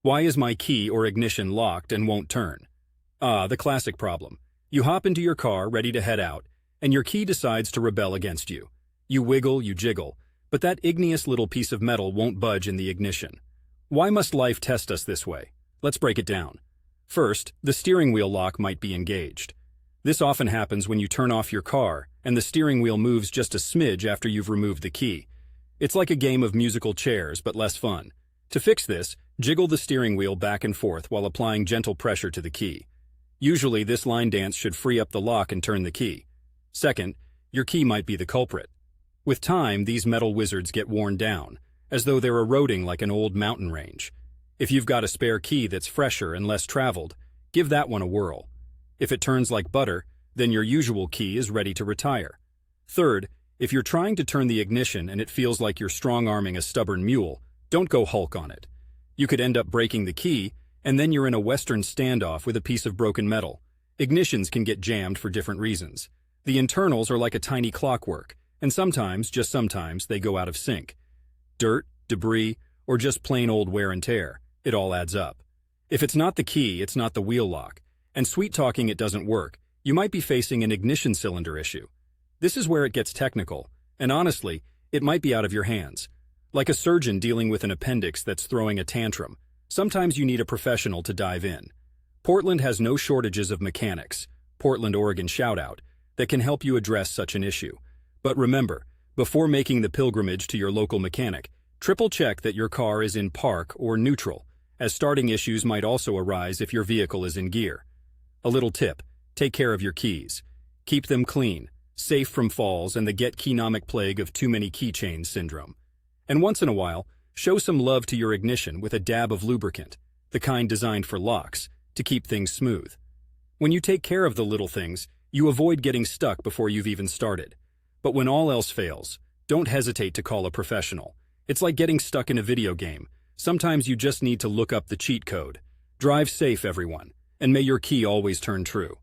Why is my key or ignition locked and won't turn? Ah, the classic problem. You hop into your car ready to head out, and your key decides to rebel against you. You wiggle, you jiggle, but that igneous little piece of metal won't budge in the ignition. Why must life test us this way? Let's break it down. First, the steering wheel lock might be engaged. This often happens when you turn off your car and the steering wheel moves just a smidge after you've removed the key. It's like a game of musical chairs, but less fun. To fix this, jiggle the steering wheel back and forth while applying gentle pressure to the key. Usually, this line dance should free up the lock and turn the key. Second, your key might be the culprit. With time, these metal wizards get worn down, as though they're eroding like an old mountain range. If you've got a spare key that's fresher and less traveled, give that one a whirl. If it turns like butter, then your usual key is ready to retire. Third, if you're trying to turn the ignition and it feels like you're strong-arming a stubborn mule, don't go Hulk on it. You could end up breaking the key, and then you're in a Western standoff with a piece of broken metal. Ignitions can get jammed for different reasons. The internals are like a tiny clockwork, and sometimes, just sometimes, they go out of sync. Dirt, debris, or just plain old wear and tear. It all adds up. If it's not the key, it's not the wheel lock. And sweet-talking it doesn't work. You might be facing an ignition cylinder issue. This is where it gets technical, and honestly, it might be out of your hands. Like a surgeon dealing with an appendix that's throwing a tantrum, sometimes you need a professional to dive in. Portland has no shortages of mechanics, Portland, Oregon shout-out, that can help you address such an issue. But remember, before making the pilgrimage to your local mechanic, triple-check that your car is in park or neutral, as starting issues might also arise if your vehicle is in gear. A little tip, take care of your keys. Keep them clean, safe from falls and the get-keynomic plague of too many keychains syndrome. And once in a while, show some love to your ignition with a dab of lubricant, the kind designed for locks, to keep things smooth. When you take care of the little things, you avoid getting stuck before you've even started. But when all else fails, don't hesitate to call a professional. It's like getting stuck in a video game. Sometimes you just need to look up the cheat code. Drive safe, everyone, and may your key always turn true.